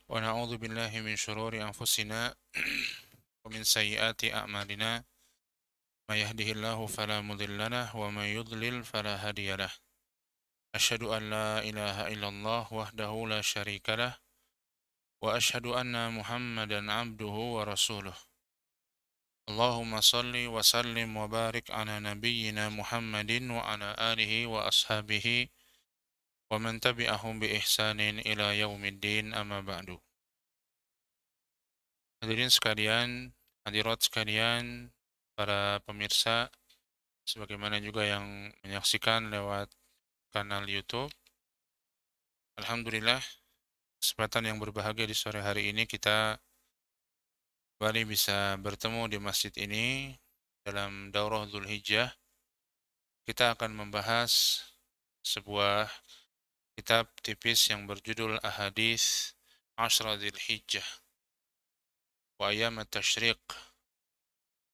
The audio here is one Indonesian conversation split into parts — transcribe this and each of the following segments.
ونعوذ بالله من شرور أنفسنا ومن سيئات أعمالنا ما يهده الله فلا مضل له ومن يضلل فلا هادي له أشهد أن لا إله إلا الله وحده لا شريك له وأشهد أن محمدا عبده ورسوله اللهم صل وسلم وبارك على نبينا محمد وعلى آله وأصحابه ومن تبعهم بإحسان إلى يوم الدين أما بعد. Hadirin sekalian, hadirat sekalian, para pemirsa, sebagaimana juga yang menyaksikan lewat kanal YouTube. Alhamdulillah, kesempatan yang berbahagia di sore hari ini kita kembali bisa bertemu di masjid ini dalam Daurah Dzulhijjah. Kita akan membahas sebuah kitab tipis yang berjudul Ahadits Ashra Dzulhijjah wa Ayyam At-Tasyriq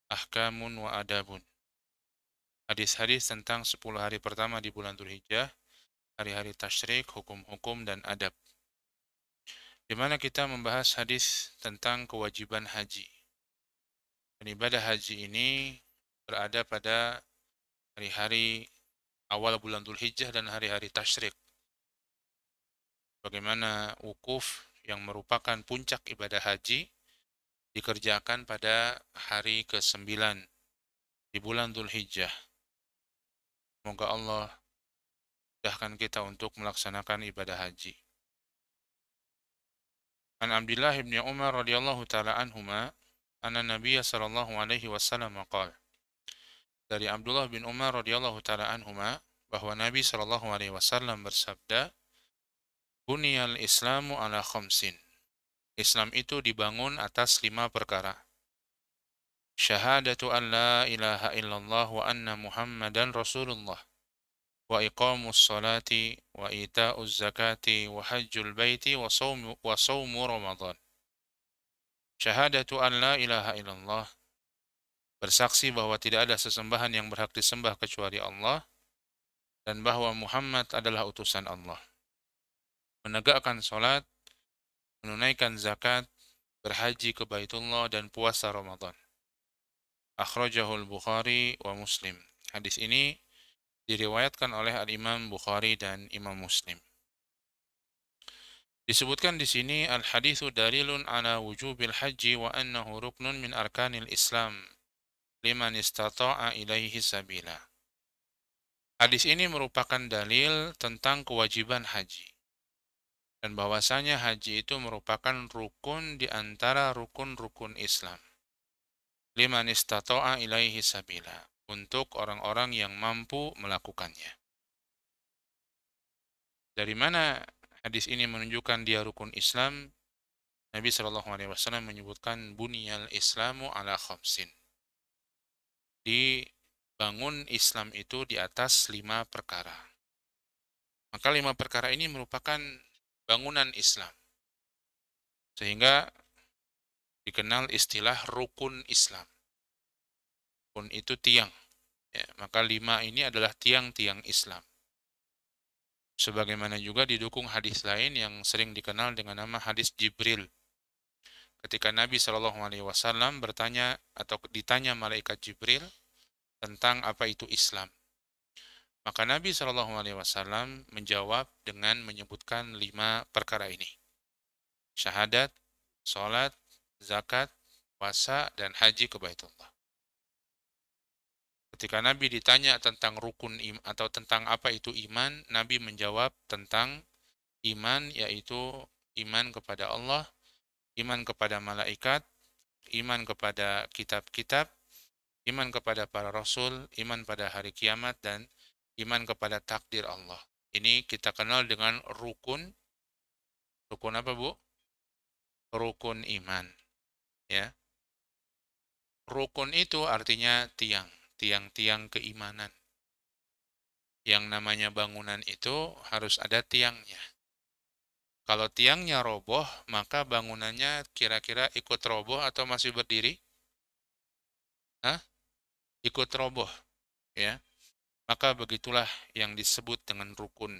Ahkamun wa Adabun. Hadis-hadis tentang 10 hari pertama di bulan Dzulhijjah, hari-hari tasyrik, hukum-hukum dan adab. Di mana kita membahas hadis tentang kewajiban haji. Dan ibadah haji ini berada pada hari-hari awal bulan Dzulhijjah dan hari-hari tasyrik. Bagaimana wukuf yang merupakan puncak ibadah haji dikerjakan pada hari ke-9 di bulan Dzulhijjah. Semoga Allah mudahkan kita untuk melaksanakan ibadah haji. An Abdullah bin Umar radhiyallahu taala anhuma anna Nabiy sallallahu alaihi wasallam qala. Dari Abdullah bin Umar radhiyallahu taala anhuma bahwa Nabi sallallahu alaihi wasallam bersabda, "Buniyal Islamu ala khamsin." Islam itu dibangun atas 5 perkara. Syahadatu an la ilaha illallah wa anna Muhammadan Rasulullah. Wa iqamus salati wa ita'uz zakati wa hajjul baiti wa sawmu Ramadan. Syahadatu an la ilaha illallah, bersaksi bahwa tidak ada sesembahan yang berhak disembah kecuali Allah dan bahwa Muhammad adalah utusan Allah. Menegakkan salat, menunaikan zakat, berhaji ke Baitullah dan puasa Ramadan. Akhrajahul Bukhari wa Muslim. Hadis ini diriwayatkan oleh Al-Imam Bukhari dan Imam Muslim. Disebutkan di sini al-haditsu dalilun ala wujubil haji wa annahu ruknun min arkanil Islam liman istata'a ilaihi sabila. Hadis ini merupakan dalil tentang kewajiban haji dan bahwasanya haji itu merupakan rukun di antara rukun-rukun Islam. Liman istata'a ilaihi sabila, untuk orang-orang yang mampu melakukannya. Dari mana hadis ini menunjukkan dia rukun Islam? Nabi Shallallahu Alaihi Wasallam menyebutkan buniyal Islamu ala khamsin. Dibangun Islam itu di atas 5 perkara. Maka 5 perkara ini merupakan bangunan Islam. Sehingga dikenal istilah rukun Islam. Rukun itu tiang. Ya, maka 5 ini adalah tiang-tiang Islam. Sebagaimana juga didukung hadis lain yang sering dikenal dengan nama hadis Jibril. Ketika Nabi Shallallahu Alaihi Wasallam bertanya atau ditanya malaikat Jibril tentang apa itu Islam, maka Nabi Shallallahu Alaihi Wasallam menjawab dengan menyebutkan 5 perkara ini: syahadat, salat, zakat, puasa, dan haji ke Baitullah. Ketika Nabi ditanya tentang rukun atau tentang apa itu iman, Nabi menjawab tentang iman, yaitu iman kepada Allah, iman kepada malaikat, iman kepada kitab-kitab, iman kepada para rasul, iman pada hari kiamat, dan iman kepada takdir Allah. Ini kita kenal dengan rukun. Rukun apa, Bu? Rukun iman. Ya. Rukun itu artinya tiang, tiang-tiang keimanan. Yang namanya bangunan itu harus ada tiangnya. Kalau tiangnya roboh, maka bangunannya kira-kira ikut roboh atau masih berdiri? Hah? Ikut roboh, ya. Maka begitulah yang disebut dengan rukun.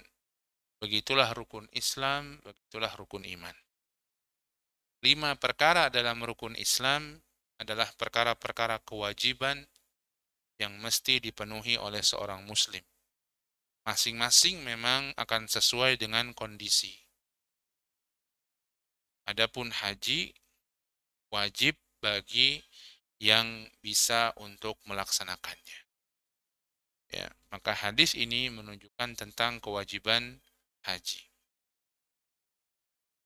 Begitulah rukun Islam, begitulah rukun iman. 5 perkara dalam rukun Islam adalah perkara-perkara kewajiban yang mesti dipenuhi oleh seorang muslim. Masing-masing memang akan sesuai dengan kondisi. Adapun haji wajib bagi yang bisa untuk melaksanakannya. Ya, maka hadis ini menunjukkan tentang kewajiban haji.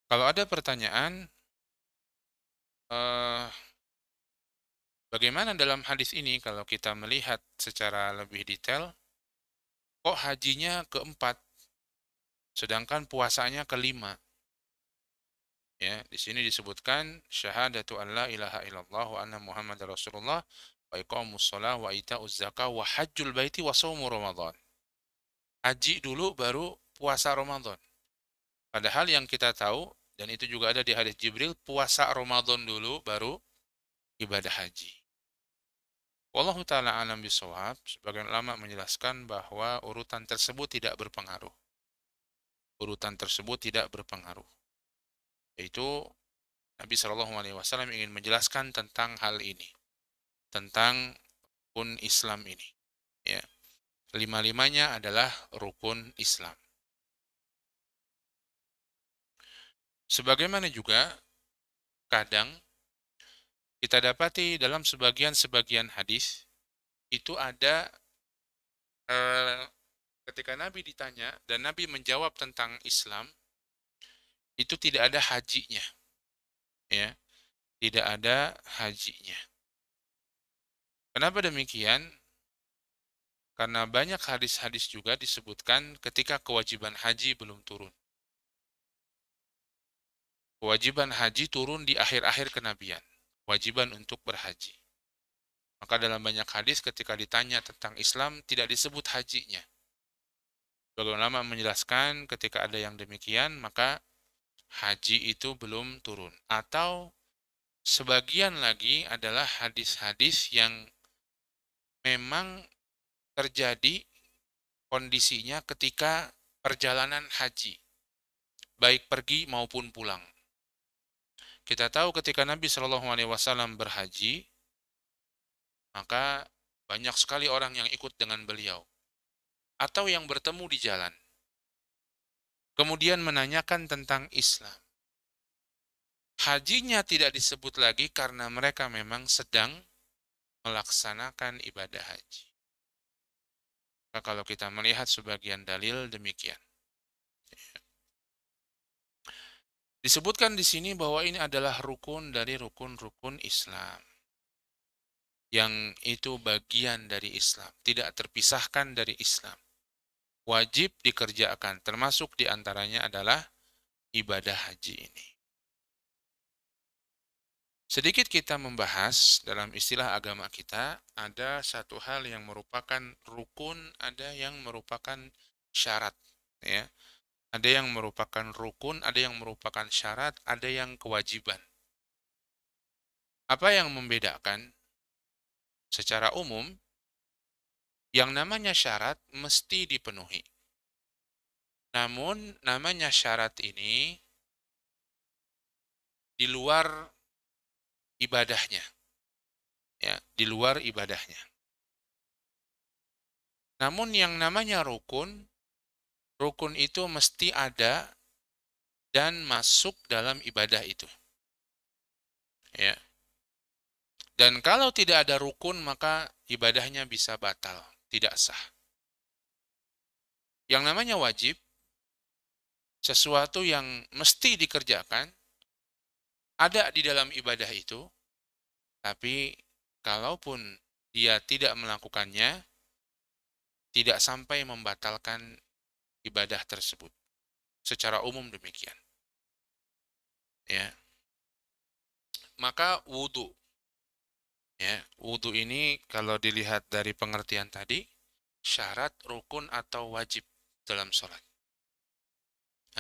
Kalau ada pertanyaan, eh, bagaimana dalam hadis ini kalau kita melihat secara lebih detail, kok hajinya keempat, sedangkan puasanya kelima? Ya, di sini disebutkan syahadatu an la ilaha illallah wa anna Muhammadar Rasulullah wa iqamus shalah wa itauz zakah wa hajjul baiti wa shaumu Ramadan. Haji dulu baru puasa Ramadan. Padahal yang kita tahu dan itu juga ada di hadis Jibril, puasa Ramadan dulu baru ibadah haji. Wallahu taala alam bisawab, sebagian ulama menjelaskan bahwa urutan tersebut tidak berpengaruh. Urutan tersebut tidak berpengaruh. Yaitu Nabi Shallallahu Alaihi Wasallam ingin menjelaskan tentang hal ini, tentang rukun Islam ini. Ya, lima-limanya adalah rukun Islam. Sebagaimana juga kadang kita dapati dalam sebagian hadis itu ada ketika Nabi ditanya dan Nabi menjawab tentang Islam, itu tidak ada hajinya, ya, tidak ada hajinya. Kenapa demikian? Karena banyak hadis-hadis juga disebutkan ketika kewajiban haji belum turun. Kewajiban haji turun di akhir-akhir kenabian. Kewajiban untuk berhaji. Maka dalam banyak hadis ketika ditanya tentang Islam tidak disebut hajinya. Sebagian ulama menjelaskan ketika ada yang demikian maka haji itu belum turun. Atau sebagian lagi adalah hadis-hadis yang memang terjadi kondisinya ketika perjalanan haji, baik pergi maupun pulang. Kita tahu ketika Nabi Shallallahu Alaihi Wasallam berhaji, maka banyak sekali orang yang ikut dengan beliau, atau yang bertemu di jalan. Kemudian menanyakan tentang Islam. Hajinya tidak disebut lagi karena mereka memang sedang melaksanakan ibadah haji. Maka kalau kita melihat sebagian dalil demikian. Disebutkan di sini bahwa ini adalah rukun dari rukun-rukun Islam. Yang itu bagian dari Islam, tidak terpisahkan dari Islam. Wajib dikerjakan, termasuk diantaranya adalah ibadah haji ini. Sedikit kita membahas dalam istilah agama kita, ada satu hal yang merupakan rukun, ada yang merupakan syarat. Ya. Ada yang merupakan rukun, ada yang merupakan syarat, ada yang kewajiban. Apa yang membedakan? Secara umum, yang namanya syarat mesti dipenuhi. Namun, namanya syarat ini di luar ibadahnya. Ya, di luar ibadahnya. Namun yang namanya rukun, rukun itu mesti ada dan masuk dalam ibadah itu. Ya. Dan kalau tidak ada rukun, maka ibadahnya bisa batal, tidak sah. Yang namanya wajib, sesuatu yang mesti dikerjakan, ada di dalam ibadah itu, tapi kalaupun dia tidak melakukannya, tidak sampai membatalkan ibadah tersebut. Secara umum demikian. Ya. Maka wudu. Ya, wudu ini kalau dilihat dari pengertian tadi, syarat, rukun, atau wajib dalam sholat.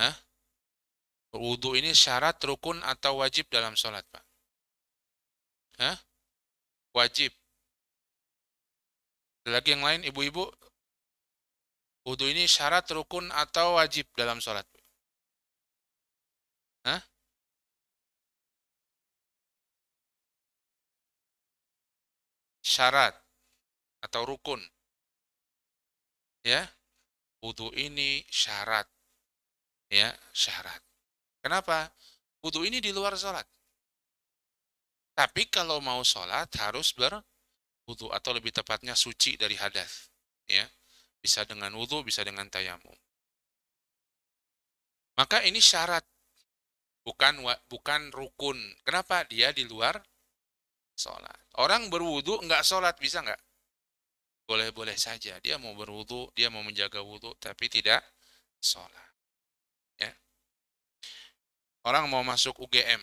Hah? Wudu ini syarat, rukun, atau wajib dalam sholat, Pak? Hah? Wajib. Ada lagi yang lain, ibu-ibu? Wudu ini syarat, rukun, atau wajib dalam sholat? Hah? syarat atau rukun. Ya, wudu ini syarat. Ya, syarat. Kenapa? Wudu ini di luar sholat. Tapi kalau mau sholat harus berwudu atau lebih tepatnya suci dari hadas. Ya, bisa dengan wudu, bisa dengan tayamum. Maka ini syarat, bukan rukun. Kenapa? Dia di luar sholat. Orang berwudu nggak sholat, bisa nggak? Boleh-boleh saja. Dia mau berwudu, dia mau menjaga wudu, tapi tidak sholat. Ya. Orang mau masuk UGM,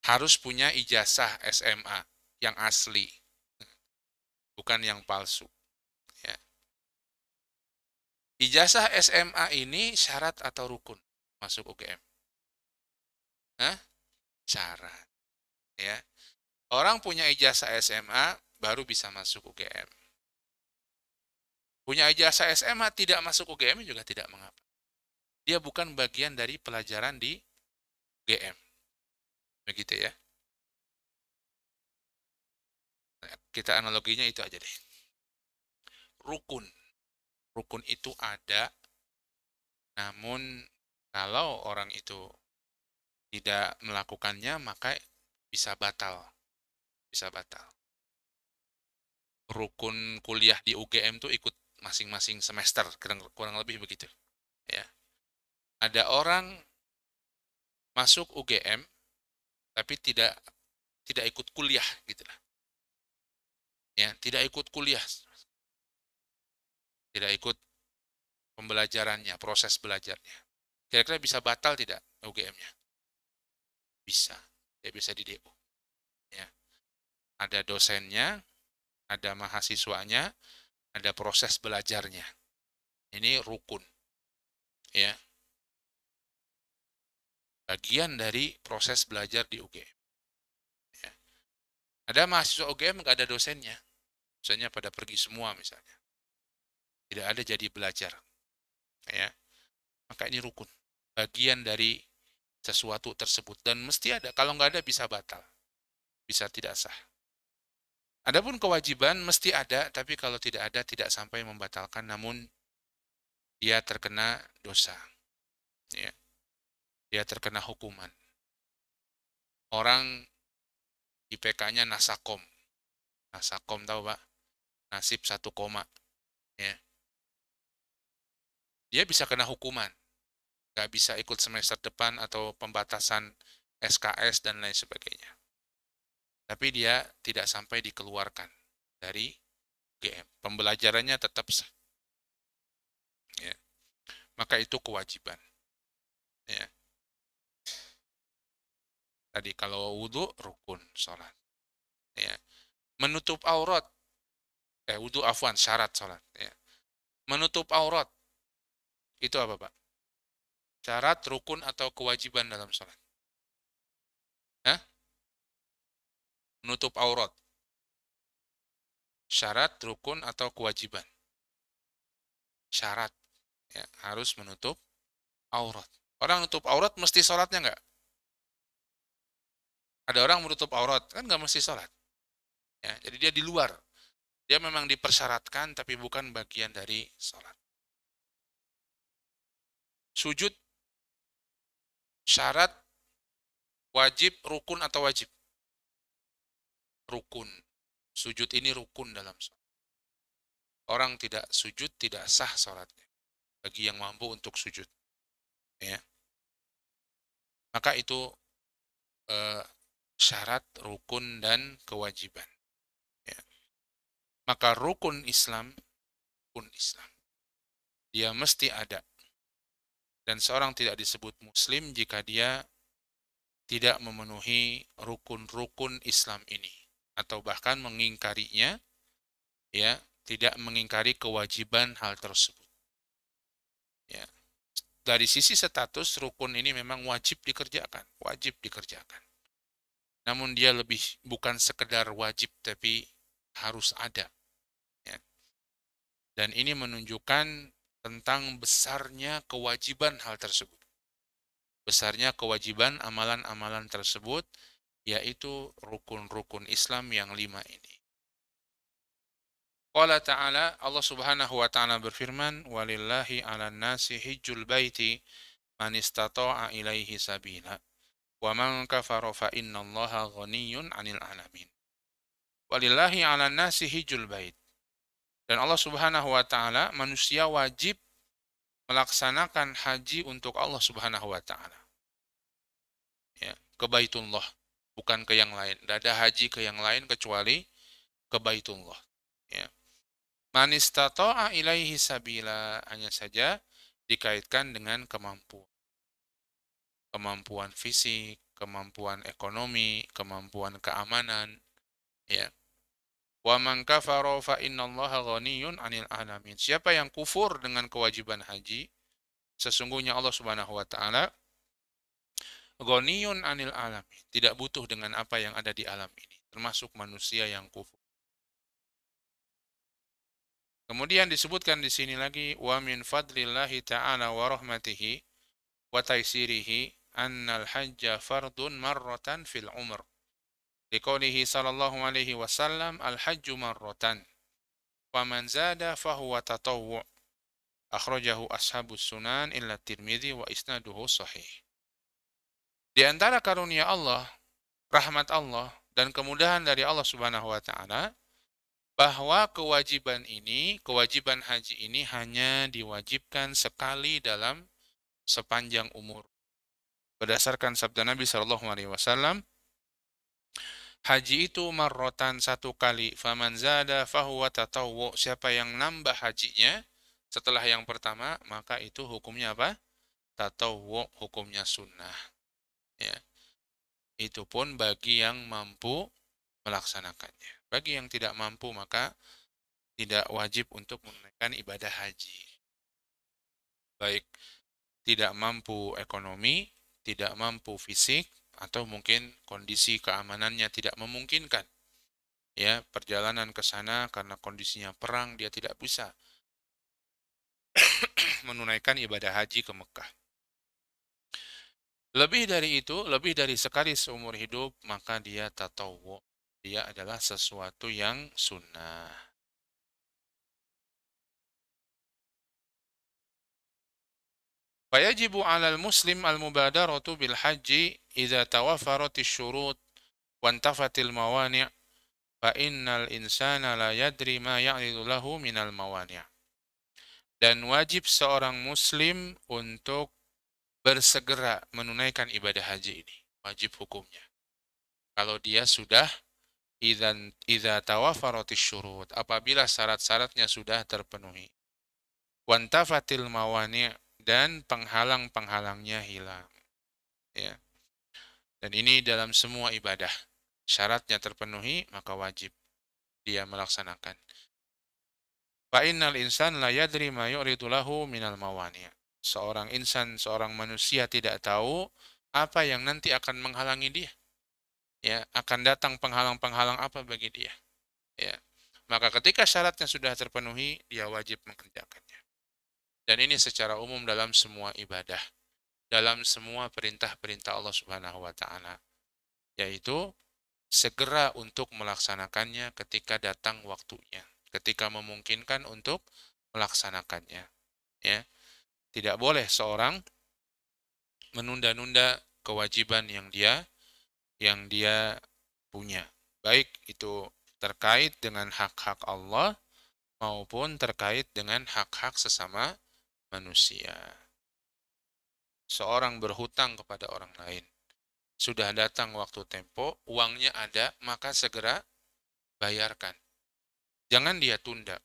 harus punya ijazah SMA yang asli, bukan yang palsu. Ya. Ijazah SMA ini syarat atau rukun masuk UGM? Hah? Syarat. Ya. Orang punya ijazah SMA baru bisa masuk UGM. Punya ijazah SMA tidak masuk UGM juga tidak mengapa. Dia bukan bagian dari pelajaran di UGM. Begitu ya. Nah, kita analoginya itu aja deh. Rukun. Rukun itu ada, namun kalau orang itu tidak melakukannya maka bisa batal. Bisa batal. Rukun kuliah di UGM tuh ikut masing-masing semester, kurang lebih begitu. Ya. Ada orang masuk UGM tapi tidak ikut kuliah gitu lah. Ya, tidak ikut kuliah. Tidak ikut pembelajarannya, proses belajarnya. Kira-kira bisa batal tidak UGM-nya? Bisa. Dia bisa di-DO. Ya. Ada dosennya, ada mahasiswanya, ada proses belajarnya. Ini rukun. Ya. Bagian dari proses belajar di UGM. Ya. Ada mahasiswa UGM nggak ada dosennya. Dosennya pada pergi semua misalnya. Tidak ada jadi belajar. Ya. Maka ini rukun. Bagian dari sesuatu tersebut. Dan mesti ada. Kalau nggak ada bisa batal. Bisa tidak sah. Adapun kewajiban mesti ada, tapi kalau tidak ada tidak sampai membatalkan, namun dia terkena dosa. Ya. Dia terkena hukuman. Orang IPK-nya nasakom. Nasakom tahu Pak? Nasib 1 koma. Ya. Dia bisa kena hukuman. Nggak bisa ikut semester depan atau pembatasan SKS dan lain sebagainya. Tapi dia tidak sampai dikeluarkan dari UGM. Pembelajarannya tetap sah. Ya. Maka itu kewajiban. Ya. Tadi kalau wudhu rukun sholat. Ya. Menutup aurat. Wudhu afwan syarat sholat. Ya. Menutup aurat. Itu apa Pak? Syarat, rukun, atau kewajiban dalam sholat? Hah? Menutup aurat. Syarat, rukun, atau kewajiban? Syarat. Ya, harus menutup aurat. Orang menutup aurat mesti sholatnya nggak? Ada orang menutup aurat, kan nggak mesti sholat. Ya, jadi dia di luar. Dia memang dipersyaratkan, tapi bukan bagian dari sholat. Sujud, syarat, wajib, rukun, atau wajib? Rukun. Sujud ini rukun dalam sholat. Orang tidak sujud, tidak sah sholatnya. Bagi yang mampu untuk sujud. Ya. Maka itu syarat, rukun, dan kewajiban. Ya. Maka rukun Islam, dia mesti ada. Dan seorang tidak disebut muslim jika dia tidak memenuhi rukun-rukun Islam ini. Atau bahkan mengingkarinya, ya, tidak mengingkari kewajiban hal tersebut. Ya. Dari sisi status, rukun ini memang wajib dikerjakan. Wajib dikerjakan. Namun dia lebih bukan sekedar wajib, tapi harus ada. Ya. Dan ini menunjukkan tentang besarnya kewajiban hal tersebut. Besarnya kewajiban amalan-amalan tersebut yaitu rukun-rukun Islam yang 5 ini. Qala ta'ala, Allah Subhanahu wa ta'ala berfirman, "Walillahi 'alan nasi hijjul baiti man istata'a ilaihi sabila, wa man kafara fa innallaha ghaniyyun 'anil 'alamin." Walillahi 'alan nasi hijjul bait. Dan Allah Subhanahu wa ta'ala, manusia wajib melaksanakan haji untuk Allah Subhanahu wa ta'ala. Ya, ke Baitullah, bukan ke yang lain. Tidak ada haji ke yang lain kecuali ke Baitullah. Ya. Man istata'a ilaihi sabila, hanya saja dikaitkan dengan kemampuan. Kemampuan fisik, kemampuan ekonomi, kemampuan keamanan. Ya. Wa man kafara fa innallaha ghaniyyun 'anil 'alamin. Siapa yang kufur dengan kewajiban haji, sesungguhnya Allah Subhanahu wa taala ghaniyun 'anil 'alamin, tidak butuh dengan apa yang ada di alam ini, termasuk manusia yang kufur. Kemudian disebutkan di sini lagi, wa min fadlillahi ta'ala wa rahmatihi wa taysirihi annal hajja fardun marratan fil umr. Liqaulihi sallallahu alaihi wasallam, al-hajju marratan. Faman zada fahuwa tatawwu'. Akhrajahu ashabus sunan illa Tirmidzi wa isnaduhu sahih. Di antara karunia Allah, rahmat Allah, dan kemudahan dari Allah Subhanahu wa taala, bahwa kewajiban ini, kewajiban haji ini hanya diwajibkan sekali dalam sepanjang umur. Berdasarkan sabda Nabi Shallallahu alaihi wasallam, haji itu marrotan, satu kali, faman zada fahuwa tatawwu. Siapa yang nambah hajinya setelah yang pertama, maka itu hukumnya apa? Tatawwu, hukumnya sunnah. Ya. Itu pun bagi yang mampu melaksanakannya. Bagi yang tidak mampu, maka tidak wajib untuk menunaikan ibadah haji. Baik tidak mampu ekonomi, tidak mampu fisik, atau mungkin kondisi keamanannya tidak memungkinkan. Ya, perjalanan ke sana karena kondisinya perang, dia tidak bisa menunaikan ibadah haji ke Mekah. Lebih dari itu, lebih dari sekali seumur hidup, maka dia tatawwu. Dia adalah sesuatu yang sunnah. Fayajibu 'alal muslim al-mubadaratu bil haji idza tawaffarat asy-syurut wa intafatil mawani', fa innal insana la yadri ma ya'ridu lahu minal mawani'. Dan wajib seorang muslim untuk bersegera menunaikan ibadah haji ini. Wajib hukumnya. Kalau dia sudah idza tawaffarat asy-syurut, apabila syarat-syaratnya sudah terpenuhi. Wa intafatil mawani', dan penghalang-penghalangnya hilang. Ya. Dan ini dalam semua ibadah. Syaratnya terpenuhi, maka wajib dia melaksanakan. Fa innal insan la yadri ma yu'ridu lahu minal mawani'. Seorang insan, seorang manusia tidak tahu apa yang nanti akan menghalangi dia. Ya, akan datang penghalang-penghalang apa bagi dia. Ya. Maka ketika syaratnya sudah terpenuhi, dia wajib mengerjakannya. Dan ini secara umum dalam semua ibadah, dalam semua perintah-perintah Allah Subhanahu wa taala, yaitu segera untuk melaksanakannya ketika datang waktunya, ketika memungkinkan untuk melaksanakannya. Ya, tidak boleh seorang menunda-nunda kewajiban yang dia punya, baik itu terkait dengan hak-hak Allah maupun terkait dengan hak-hak sesama manusia. Seorang berhutang kepada orang lain, sudah datang waktu tempo, uangnya ada, maka segera bayarkan. Jangan dia tunda.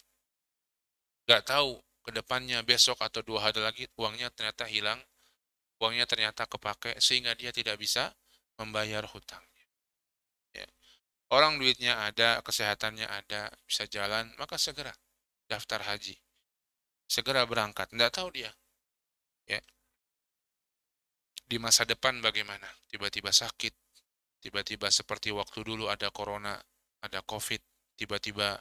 Gak tahu ke depannya besok atau 2 hari lagi uangnya ternyata hilang, uangnya ternyata kepake sehingga dia tidak bisa membayar hutangnya. Ya. Orang duitnya ada, kesehatannya ada, bisa jalan, maka segera daftar haji. Segera berangkat. Tidak tahu dia. Ya. Di masa depan bagaimana? Tiba-tiba sakit, tiba-tiba seperti waktu dulu ada corona, ada COVID, tiba-tiba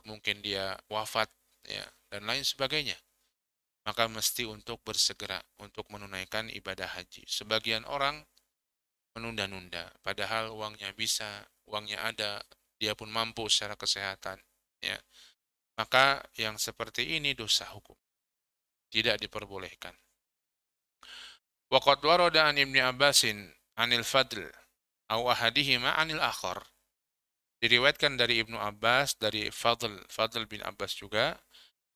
mungkin dia wafat, ya, dan lain sebagainya. Maka mesti untuk bersegera untuk menunaikan ibadah haji. Sebagian orang menunda-nunda. Padahal uangnya bisa, uangnya ada, dia pun mampu secara kesehatan. Ya. Maka yang seperti ini dosa hukum. Tidak diperbolehkan. Waqad warada an Ibnu Abbasin anil Fadl au ahadihima anil akhar. Diriwayatkan dari Ibnu Abbas, dari Fadl bin Abbas juga,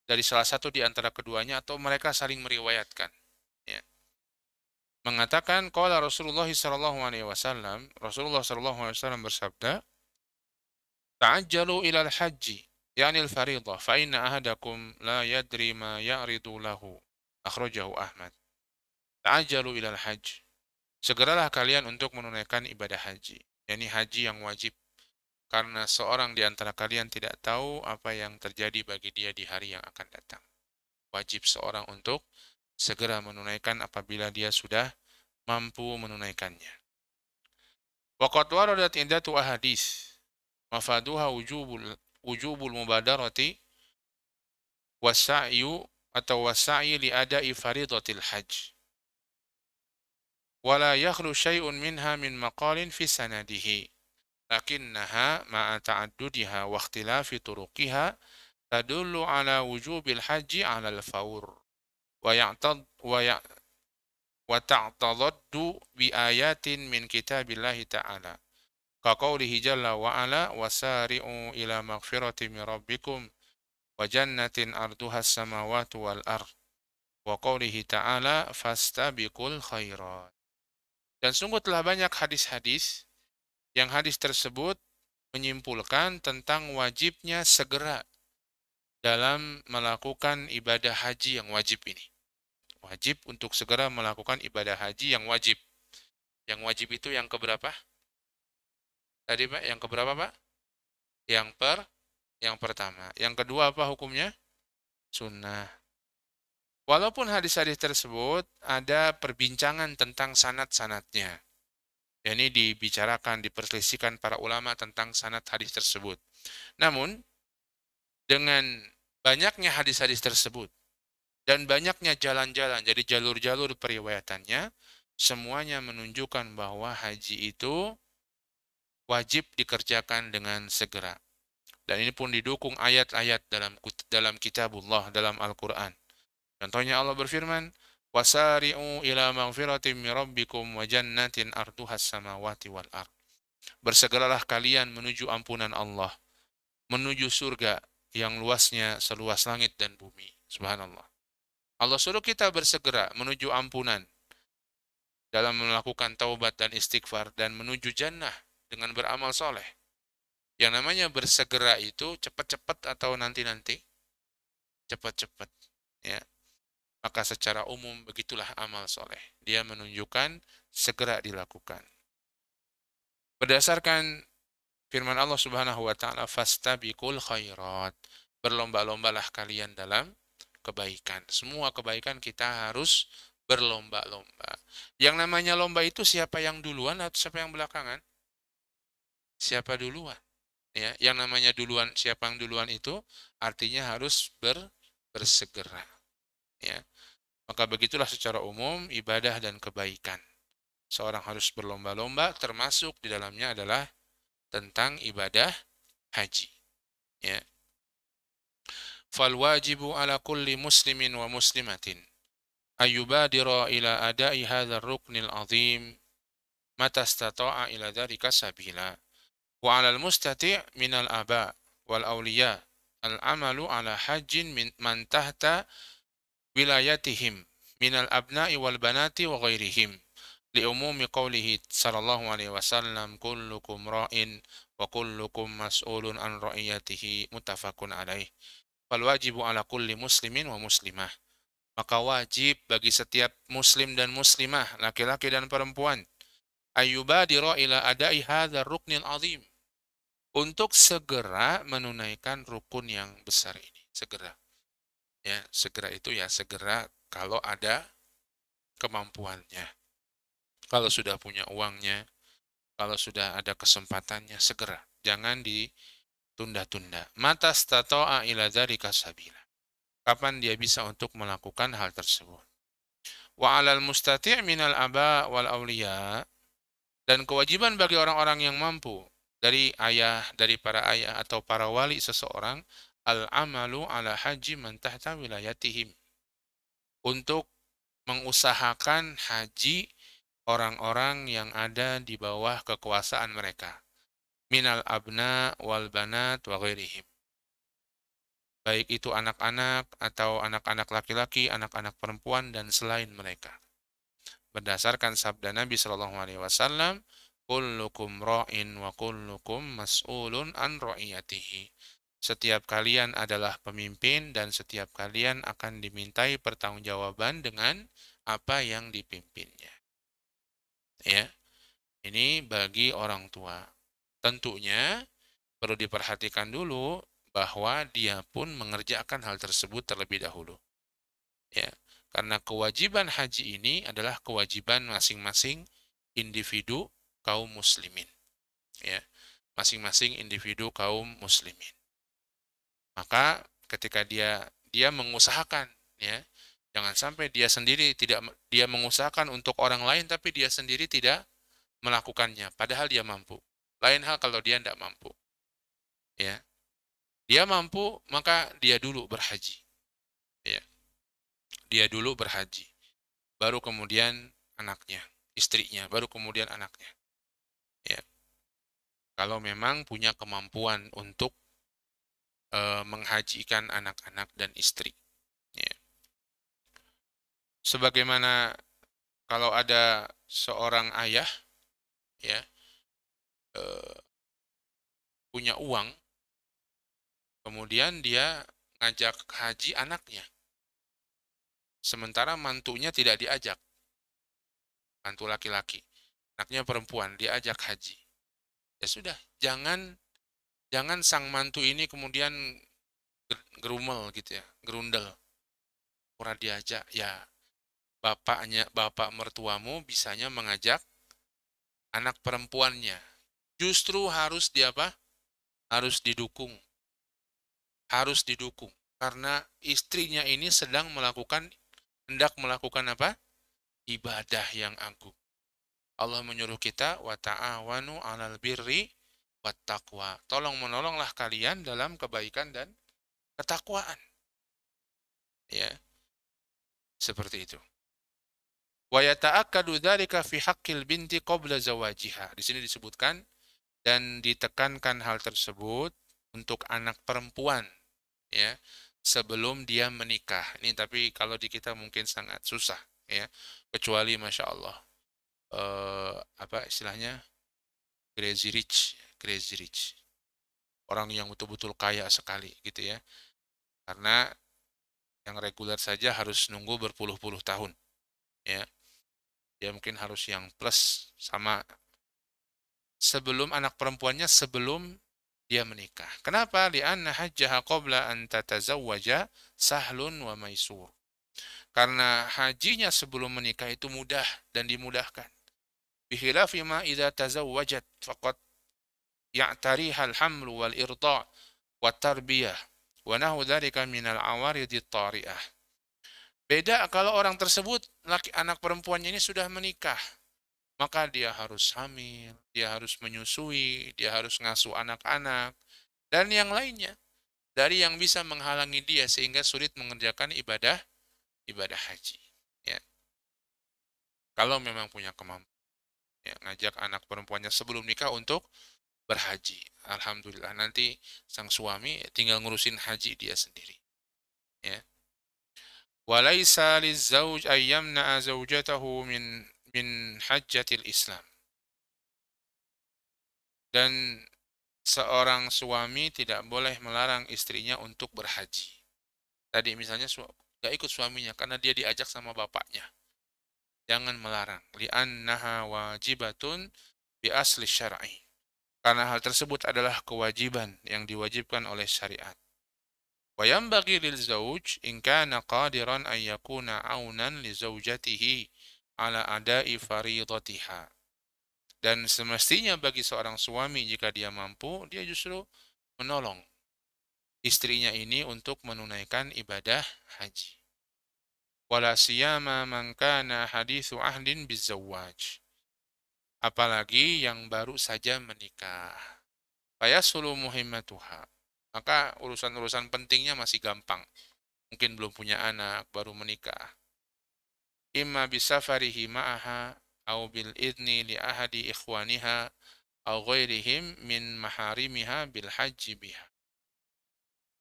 dari salah satu di antara keduanya atau mereka saling meriwayatkan. Ya. Mengatakan qala Rasulullah sallallahu alaihi wasallam, Rasulullah sallallahu alaihi wasallam bersabda, "Ta'ajjalu ilal haji, yani al-fariḍah, fa inna ahadakum la yadri ma ya'ridu lahu." Akhrajahu Ahmad. Ta'ajjalu ilal hajj. Segeralah kalian untuk menunaikan ibadah haji, yakni haji yang wajib. Karena seorang di antara kalian tidak tahu apa yang terjadi bagi dia di hari yang akan datang. Wajib seorang untuk segera menunaikan apabila dia sudah mampu menunaikannya. Waqad waradat indatu ahadits mafaduha wujubul mubadarati wasa'yu atau wasa'yi li ada'i faridatil hajj. Wala yakhlu syai'un minha min maqalin fi sanadihi. Lakinnaha ma'a ta'addudiha wa ikhtilafi turuqiha tadullu ala wujubil haji ala al-fawr wa ya'tad wa ta'tadaddu bi ayatin min kitabillahi ta'ala ka qawlihi jalla wa ala wasari'u ila maghfirati min rabbikum wa jannatin arduha as-samawati wal ard wa qawlihi ta'ala fastabiqul khairat. Dan sungguh telah banyak hadis-hadis yang hadis tersebut menyimpulkan tentang wajibnya segera dalam melakukan ibadah haji yang wajib ini. Wajib untuk segera melakukan ibadah haji yang wajib. Yang wajib itu yang keberapa? Tadi Pak, yang keberapa Pak? Yang pertama. Yang kedua apa hukumnya? Sunnah. Walaupun hadis-hadis tersebut ada perbincangan tentang sanad-sanadnya. Ini dibicarakan, diperselisihkan para ulama tentang sanad hadis tersebut. Namun, dengan banyaknya hadis-hadis tersebut, dan banyaknya jalan-jalan, jadi jalur-jalur periwayatannya, semuanya menunjukkan bahwa haji itu wajib dikerjakan dengan segera. Dan ini pun didukung ayat-ayat dalam kitabullah, dalam Al-Quran. Contohnya Allah berfirman, "Wasari'u ila maghfiratin min rabbikum wa jannatin arduhas samawati wal ard." Bersegeralah kalian menuju ampunan Allah, menuju surga yang luasnya seluas langit dan bumi. Subhanallah. Allah suruh kita bersegera menuju ampunan dalam melakukan taubat dan istighfar dan menuju jannah dengan beramal soleh. Yang namanya bersegera itu cepat-cepat atau nanti-nanti? Cepat-cepat. Ya. Maka secara umum begitulah amal soleh. Dia menunjukkan segera dilakukan. Berdasarkan firman Allah Subhanahu wa taala, "Fastabiqul khairat." Berlomba-lombalah kalian dalam kebaikan. Semua kebaikan kita harus berlomba-lomba. Yang namanya lomba itu siapa yang duluan atau siapa yang belakangan? Siapa duluan? Ya, yang namanya duluan, siapa yang duluan itu artinya harus bersegera. Ya. Maka begitulah secara umum ibadah dan kebaikan. Seorang harus berlomba-lomba, termasuk di dalamnya adalah tentang ibadah haji. Ya. Fal wajibu ala kulli muslimin wa muslimatin ayyubadira ila adai hadzal ruknil azim mata istata'a ila dzalika sabila. Wa 'alal mustati' minal aba wal awliya al-amalu ala hajjin man tahta wilayatihim minal abna'i wal banati wa ghairihim li'umumi qawlihi sallallahu alaihi wasallam kullukum ra'in wa kullukum mas'ulun an ra'iyatihi muttafaqun alaih. Fal wajibu ala kulli muslimin wa muslimah. Maka wajib bagi setiap muslim dan muslimah, laki-laki dan perempuan, ayyubadira ila adai hadzal ruknil azim, untuk segera menunaikan rukun yang besar ini. Segera. Ya, segera itu ya segera kalau ada kemampuannya. Kalau sudah punya uangnya, kalau sudah ada kesempatannya, segera. Jangan ditunda-tunda. Mata stata'a ila dzalika sabila. Kapan dia bisa untuk melakukan hal tersebut. Wa 'alal mustati' minal aba wal awliya, Dan kewajiban bagi orang-orang yang mampu dari ayah, dari para ayah atau para wali seseorang, al-amalu ala haji man tahta wilayatihim. Untuk mengusahakan haji orang-orang yang ada di bawah kekuasaan mereka. Minal abna wal banat wa ghairihim. Baik itu anak-anak atau anak-anak laki-laki, anak-anak perempuan dan selain mereka. Berdasarkan sabda Nabi Shallallahu alaihi wasallam, kullukum ra'in wa kullukum mas'ulun an ra'iyatihi. Setiap kalian adalah pemimpin dan setiap kalian akan dimintai pertanggungjawaban dengan apa yang dipimpinnya. Ya, ini bagi orang tua. Tentunya perlu diperhatikan dulu bahwa dia pun mengerjakan hal tersebut terlebih dahulu. Ya, karena kewajiban haji ini adalah kewajiban masing-masing individu kaum muslimin. Ya, masing-masing individu kaum muslimin. Maka ketika dia mengusahakan, ya, jangan sampai dia sendiri dia mengusahakan untuk orang lain tapi dia sendiri tidak melakukannya, padahal dia mampu. Lain hal kalau dia tidak mampu. Ya, dia mampu maka dia dulu berhaji. Ya, dia dulu berhaji. Baru kemudian anaknya, istrinya, baru kemudian anaknya. Ya, kalau memang punya kemampuan untuk menghajikan anak-anak dan istri. Ya. Sebagaimana kalau ada seorang ayah, ya, eh, punya uang, kemudian dia ngajak haji anaknya, sementara mantunya tidak diajak, mantu laki-laki, anaknya perempuan diajak haji. Ya sudah, jangan jangan sang mantu ini kemudian gerumel gitu ya, gerundel. Pura diajak, ya bapak mertuamu bisanya mengajak anak perempuannya. Justru harus di apa? Harus didukung. Harus didukung. Karena istrinya ini hendak melakukan apa? Ibadah yang agung. Allah menyuruh kita, wa ta'awanu 'alal birri wat taqwa. Tolong menolonglah kalian dalam kebaikan dan ketakwaan. Ya, seperti itu. Wa yata'akkadu dzalika fi haqqil binti qabla zawajiha. Di sini disebutkan dan ditekankan hal tersebut untuk anak perempuan, ya, sebelum dia menikah. Ini tapi kalau di kita mungkin sangat susah, ya, kecuali masya Allah apa istilahnya crazy rich, orang yang betul-betul kaya sekali gitu ya, karena yang reguler saja harus nunggu berpuluh-puluh tahun, ya, dia mungkin harus yang plus sama sebelum anak perempuannya sebelum dia menikah. Kenapa? Li'anna hajjaha qabla an tatazawwaja sahlun wa maisur. Karena hajinya sebelum menikah itu mudah dan dimudahkan. Bikhilafi ma idza tazawwajat faqad ya'tariha al-hamlu wal irda' wa tarbiyah wa nahu dzalika min al-awarid at-tari'ah. Beda kalau orang tersebut anak perempuannya ini sudah menikah, maka dia harus hamil, dia harus menyusui, dia harus ngasuh anak-anak, dan yang lainnya dari yang bisa menghalangi dia sehingga sulit mengerjakan ibadah haji. Ya, kalau memang punya kemampuan, ya, ngajak anak perempuannya sebelum nikah untuk berhaji. Alhamdulillah nanti sang suami tinggal ngurusin haji dia sendiri. Ya. Walaisa lizzauj ayyamna zaujatahu min hajjatil Islam. Dan seorang suami tidak boleh melarang istrinya untuk berhaji. Tadi misalnya nggak ikut suaminya karena dia diajak sama bapaknya. Jangan melarang. Li'annaha wajibatun bi asli syar'i. Karena hal tersebut adalah kewajiban yang diwajibkan oleh syariat. Wa yanbaghi lil zauj in kana qadiran an yakuna aunan li zaujatihi ala ada'i faridatiha. Dan semestinya bagi seorang suami jika dia mampu, dia justru menolong istrinya ini untuk menunaikan ibadah haji. Wala siyama man kana hadithu ahdin bizawwaj. apalagi yang baru saja menikah. Fayasulu muhimmatuha. Maka urusan-urusan pentingnya masih gampang. Mungkin belum punya anak, baru menikah. Imma bisafarihi ma'aha, au bil idni li ahadi ikhwaniha, au ghairihim min maharimiha bil haji biha.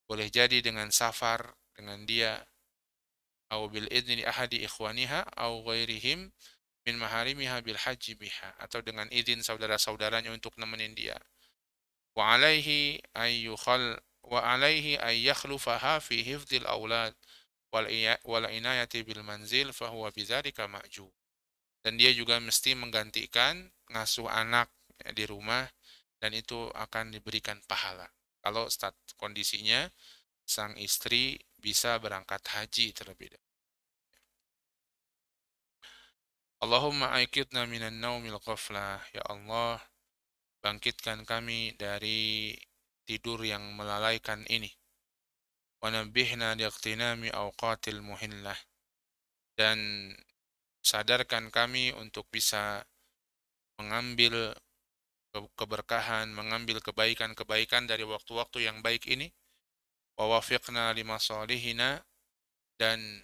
Boleh jadi dengan safar, dengan dia, au bil idni li ahadi ikhwaniha, au ghairihim min maharimiha bil haji biha. Atau dengan izin saudara-saudaranya untuk nemenin dia. Wa alaihi ay yakhlufaha fi hifdzil aulad wal inayati bil manzil fahuwa bidzalika ma'jur. Dan dia juga mesti menggantikan ngasuh anak di rumah, dan itu akan diberikan pahala kalau kondisinya sang istri bisa berangkat haji terlebih dahulu. Allahumma aikidna minan naumil ghaflah. Ya Allah, bangkitkan kami dari tidur yang melalaikan ini. Wa nabbihna liqtinami awqatil muhillah. Dan sadarkan kami untuk bisa mengambil keberkahan, mengambil kebaikan-kebaikan dari waktu-waktu yang baik ini. Wa wafiqna lima salihina. Dan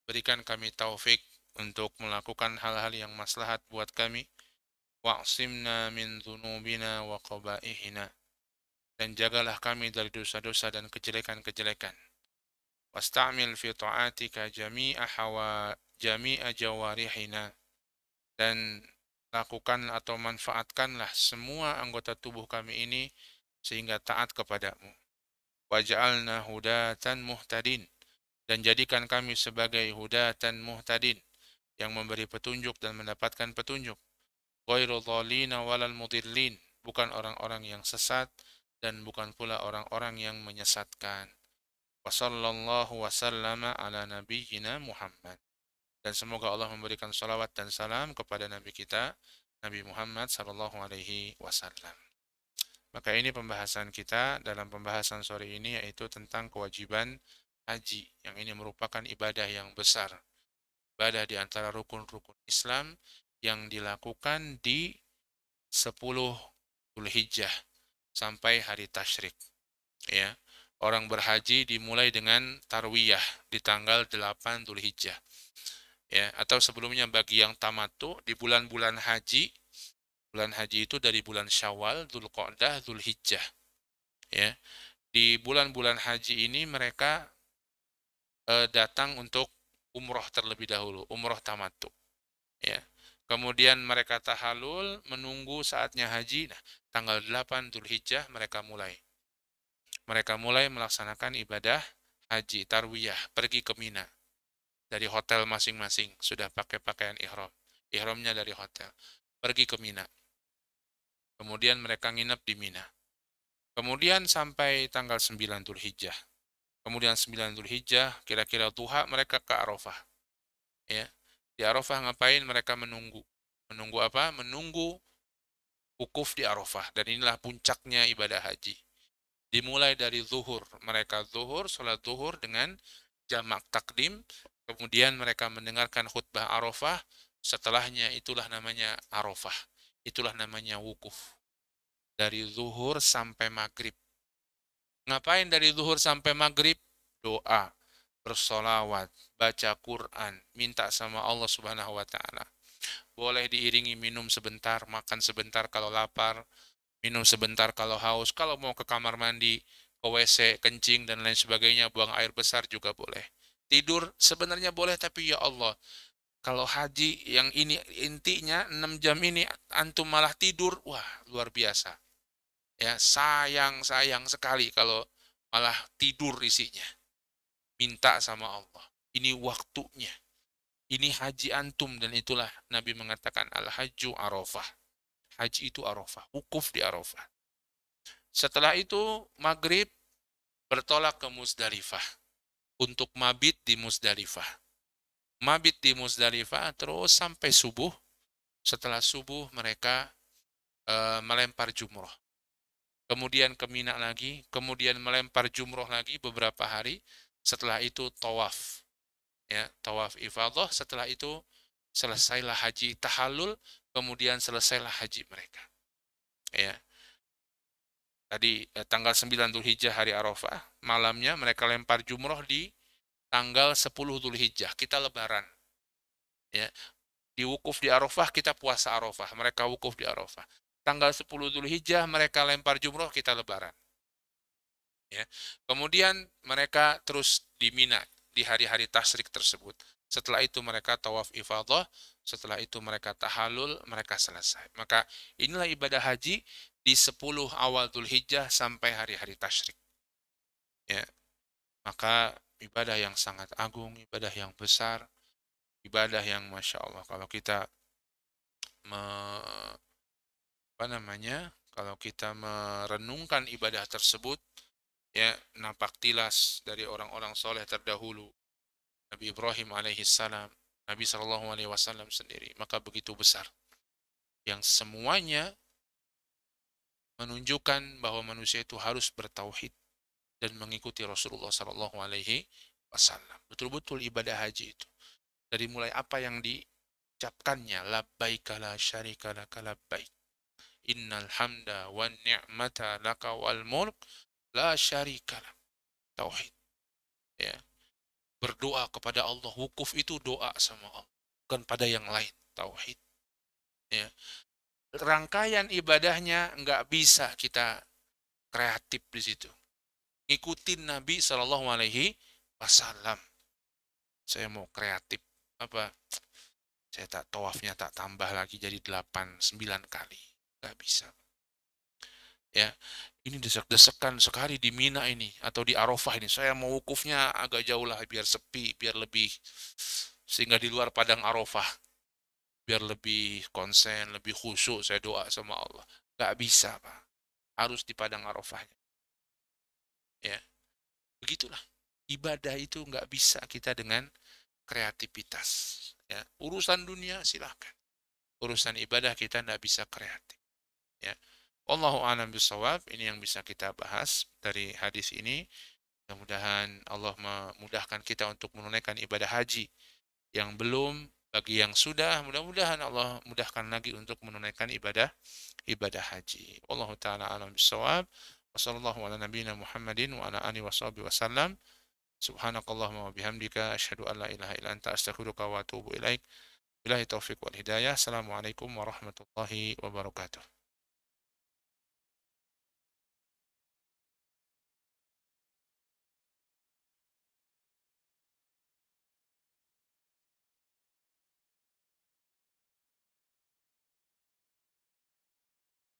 berikan kami taufik untuk melakukan hal-hal yang maslahat buat kami. Wa'simna min dhunubina wa qabaihina. Dan jagalah kami dari dosa-dosa dan kejelekan-kejelekan. Wasta'mil fi ta'atika jami'a jawarihina. Dan lakukan atau manfaatkanlah semua anggota tubuh kami ini sehingga taat kepadamu. Waj'alna hudatan muhtadin. Dan jadikan kami sebagai hudatan muhtadin, yang memberi petunjuk dan mendapatkan petunjuk. Ghairu dhalina walal mudillin. Bukan orang-orang yang sesat dan bukan pula orang-orang yang menyesatkan. Wa sallallahu wa sallama ala nabiyyina Muhammad. Dan semoga Allah memberikan salawat dan salam kepada Nabi kita, Nabi Muhammad sallallahu alaihi wasallam. Maka ini pembahasan kita dalam pembahasan sore ini, yaitu tentang kewajiban haji, yang ini merupakan ibadah yang besar. Ibadah di antara rukun-rukun Islam yang dilakukan di 10 Dzulhijjah sampai hari tasyrik. Ya. Orang berhaji dimulai dengan tarwiyah di tanggal 8 Dzulhijjah. Ya, atau sebelumnya bagi yang tamattu di bulan-bulan haji. Bulan haji itu dari bulan Syawal, Dzulqa'dah, Dzulhijjah. Ya. Di bulan-bulan haji ini mereka datang untuk umroh terlebih dahulu, umroh tamattu. Ya. Kemudian mereka tahallul, menunggu saatnya haji. Nah, tanggal 8 Dzulhijjah mereka mulai. Mereka mulai melaksanakan ibadah haji tarwiyah, pergi ke Mina. Dari hotel masing-masing sudah pakai pakaian ihram. Ihramnya dari hotel. Pergi ke Mina. Kemudian mereka nginep di Mina. Kemudian sampai tanggal 9 Dzulhijjah. Kemudian 9 Dzulhijjah, kira-kira duha mereka ke Arafah. Ya. Di Arafah ngapain? Mereka menunggu. Menunggu apa? Menunggu wukuf di Arafah. Dan inilah puncaknya ibadah haji. Dimulai dari zuhur. Mereka zuhur, sholat zuhur dengan jamak takdim. Kemudian mereka mendengarkan khutbah Arafah. Setelahnya itulah namanya Arafah. Itulah namanya wukuf. Dari zuhur sampai maghrib. Ngapain dari zuhur sampai maghrib? Doa, bersolawat, baca Quran, minta sama Allah Subhanahu wa Ta'ala. Boleh diiringi minum sebentar, makan sebentar kalau lapar, minum sebentar kalau haus, kalau mau ke kamar mandi, ke WC, kencing, dan lain sebagainya, buang air besar juga boleh. Tidur sebenarnya boleh, tapi ya Allah, kalau haji yang ini intinya 6 jam ini antum malah tidur, wah luar biasa. Ya, sayang sekali kalau malah tidur isinya. Minta sama Allah. Ini waktunya. Ini haji antum, dan itulah Nabi mengatakan al-hajju Arafah. Haji itu Arafah, wukuf di Arafah. Setelah itu maghrib bertolak ke Muzdalifah untuk mabit di Muzdalifah. Mabit di Muzdalifah terus sampai subuh. Setelah subuh mereka melempar jumroh. Kemudian ke Mina lagi, kemudian melempar jumroh lagi beberapa hari. Setelah itu tawaf. Ya, tawaf ifadah. Setelah itu selesailah haji tahallul, kemudian selesailah haji mereka. Ya, tadi tanggal 9 Dzulhijjah hari Arafah, malamnya mereka lempar jumroh di tanggal 10 Dzulhijjah, kita lebaran. Ya, di wukuf di Arafah, kita puasa Arafah, mereka wukuf di Arafah. Tanggal 10 Dzulhijjah mereka lempar jumroh, kita lebaran. Ya. Kemudian mereka terus di Mina di hari-hari tasyrik tersebut. Setelah itu mereka tawaf ifadah, setelah itu mereka tahallul, mereka selesai. Maka inilah ibadah haji di 10 awal Dzulhijjah sampai hari-hari tasyrik. Ya. Maka ibadah yang sangat agung, ibadah yang besar, ibadah yang Masya Allah. Kalau kita kalau kita merenungkan ibadah tersebut, ya nampak tilas dari orang-orang soleh terdahulu, Nabi Ibrahim alaihissalam, Nabi Shallallahu alaihi wasallam sendiri, maka begitu besar yang semuanya menunjukkan bahwa manusia itu harus bertauhid dan mengikuti Rasulullah Shallallahu alaihi wasallam. Betul-betul ibadah haji itu dari mulai apa yang diucapkannya, labbaika la syarika laka labbaik, innal hamda wan ni'mata laka wal mulk la syarika lak. Tauhid, ya. Berdoa kepada Allah, wukuf itu doa sama Allah, bukan pada yang lain, tauhid. Ya. Rangkaian ibadahnya nggak bisa kita kreatif di situ. Ngikutin Nabi Shallallahu alaihi wasallam. Saya mau kreatif apa? Saya tak tawafnya tak tambah lagi jadi 8 9 kali. Nggak bisa. Ya, ini desek-desekan sekali di Mina ini atau di Arafah ini. Saya mau wukufnya agak jauh lah biar sepi, biar lebih, sehingga di luar padang Arafah biar lebih konsen, lebih khusyuk saya doa sama Allah. Gak bisa, Pak. Harus di padang Arafahnya. Ya, begitulah. Ibadah itu nggak bisa kita dengan kreativitas. Ya, urusan dunia silahkan. Urusan ibadah kita nggak bisa kreatif. Ya. Wallahu a'lam bishawab. Ini yang bisa kita bahas dari hadis ini. Mudah-mudahan Allah memudahkan kita untuk menunaikan ibadah haji. Yang belum, bagi yang sudah, mudah-mudahan Allah mudahkan lagi untuk menunaikan ibadah haji. Wallahu taala a'lam bishawab. Wassallallahu ala nabiyyina Muhammadin wa ala alihi washabihi wasallam. Subhanakallahumma wa bihamdika asyhadu an la ilaha illa anta astaghfiruka wa atubu ilaik. Billahi taufiq wal hidayah. Assalamualaikum warahmatullahi wabarakatuh.